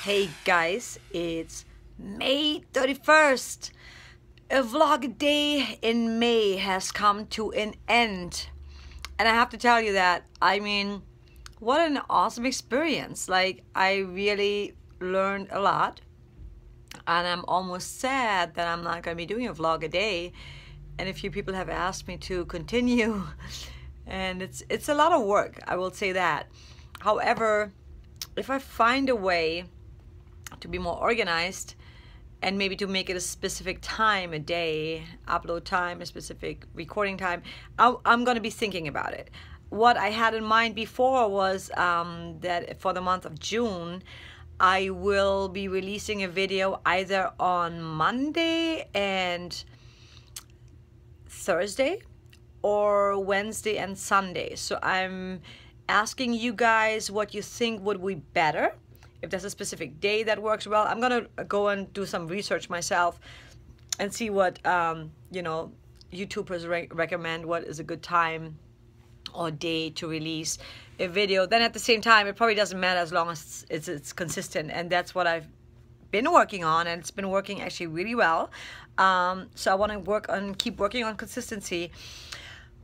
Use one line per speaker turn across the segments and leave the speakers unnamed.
Hey guys, it's May 31st. A vlog day in May has come to an end. And I have to tell you that, what an awesome experience. I really learned a lot. And I'm almost sad that I'm not going to be doing a vlog a day. And a few people have asked me to continue. And it's a lot of work, I will say that. However, if I find a way to be more organized and maybe to make it a specific time a day, upload time, a specific recording time, I'm going to be thinking about it. What I had in mind before was that for the month of June, I will be releasing a video either on Monday and Thursday or Wednesday and Sunday. So I'm asking you guys what you think would be better. If there's a specific day that works well, I'm gonna go and do some research myself and see what YouTubers recommend, what is a good time or day to release a video. Then at the same time, it probably doesn't matter as long as it's consistent, and that's what I've been working on, and it's been working actually really well. So I want to keep working on consistency.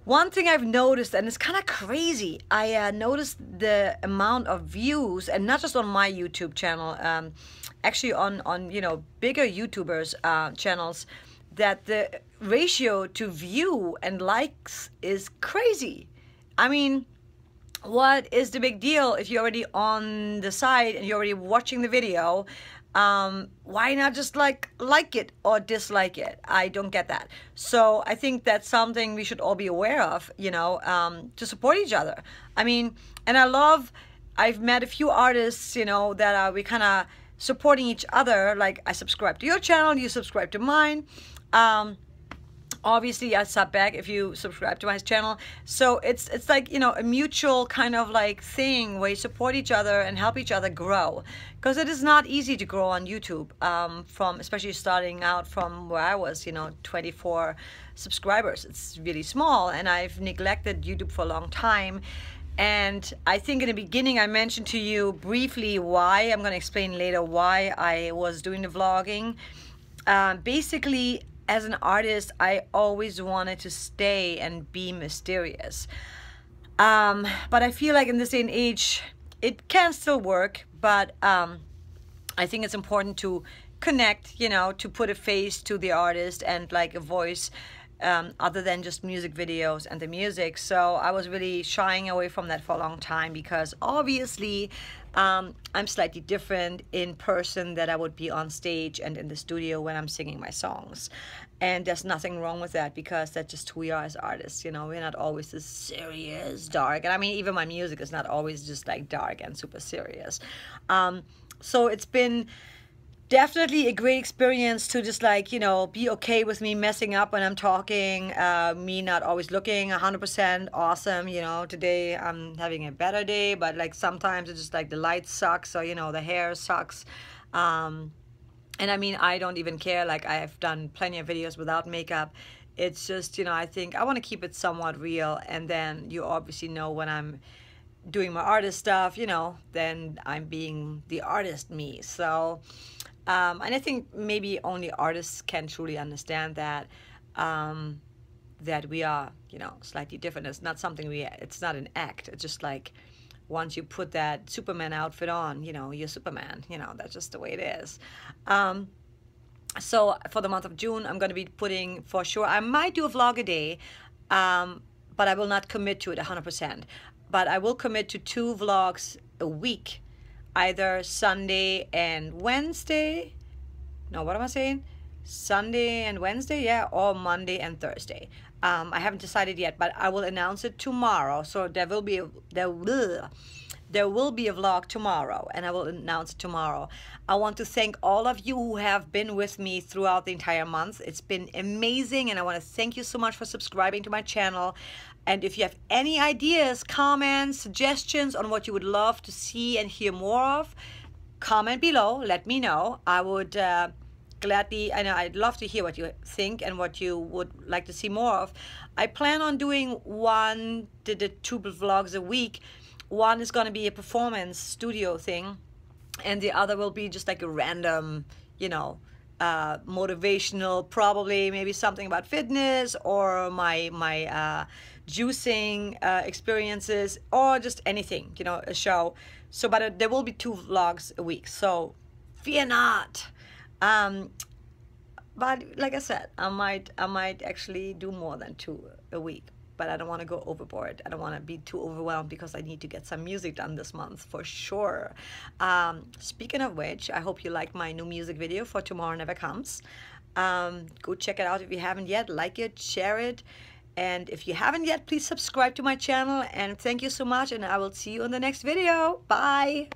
One thing I've noticed, and it's kind of crazy, I noticed the amount of views, and not just on my YouTube channel, actually on bigger YouTubers channels, that the ratio to view and likes is crazy. I mean, what is the big deal if you're already on the site and you're already watching the video? Why not just like it or dislike it? I don't get that. So I think that's something we should all be aware of, to support each other. And I've met a few artists, that we kind of supporting each other. Like, I subscribe to your channel, you subscribe to mine. Obviously I sub back if you subscribe to my channel. So it's like, a mutual kind of like thing where you support each other and help each other grow, because it is not easy to grow on YouTube, especially starting out from where I was, 24 subscribers. It's really small, and I've neglected YouTube for a long time. And I think in the beginning I mentioned to you briefly why. I'm going to explain later why I was doing the vlogging. Basically, as an artist, I always wanted to stay and be mysterious. But I feel like in this day and age, it can still work, but I think it's important to connect, to put a face to the artist and like a voice, other than just music videos and the music. So I was really shying away from that for a long time, because obviously I'm slightly different in person than I would be on stage and in the studio when I'm singing my songs. And there's nothing wrong with that, because that's just who we are as artists. We're not always this serious, dark. And even my music is not always just like dark and super serious. So it's been definitely a great experience to just like, be okay with me messing up when I'm talking, me not always looking 100% awesome. Today I'm having a better day, but like sometimes it's just like the light sucks, or the hair sucks. And I don't even care. Like, I've done plenty of videos without makeup. It's just, I think I want to keep it somewhat real. And then you obviously know when I'm doing my artist stuff, then I'm being the artist me. So, and I think maybe only artists can truly understand that, that we are, slightly different. It's not something it's not an act. It's just like, once you put that Superman outfit on, you're Superman. That's just the way it is. So for the month of June, I'm going to be putting, for sure, I might do a vlog a day, but I will not commit to it 100%. But I will commit to 2 vlogs a week, either Sunday and Wednesday. No, what am I saying? Sunday and Wednesday, yeah, or Monday and Thursday. I haven't decided yet, but I will announce it tomorrow. So there will be a vlog tomorrow, and I will announce it tomorrow. I want to thank all of you who have been with me throughout the entire month. It's been amazing, and I want to thank you so much for subscribing to my channel. And if you have any ideas, comments, suggestions on what you would love to see and hear more of, comment below. Let me know. I would gladly, I'd love to hear what you think and what you would like to see more of. I plan on doing 1 to 2 vlogs a week. One is going to be a performance studio thing, and the other will be just like a random, you know, motivational, probably maybe something about fitness or my juicing experiences, or just anything, you know, a show. So but there will be 2 vlogs a week, so fear not. But like I said, I might actually do more than 2 a week, but I don't want to go overboard. I don't want to be too overwhelmed because I need to get some music done this month for sure. Speaking of which, I hope you like my new music video for Tomorrow Never Comes. Go check it out if you haven't yet. Like it, share it, and if you haven't yet, please subscribe to my channel. And thank you so much, and I will see you in the next video. Bye.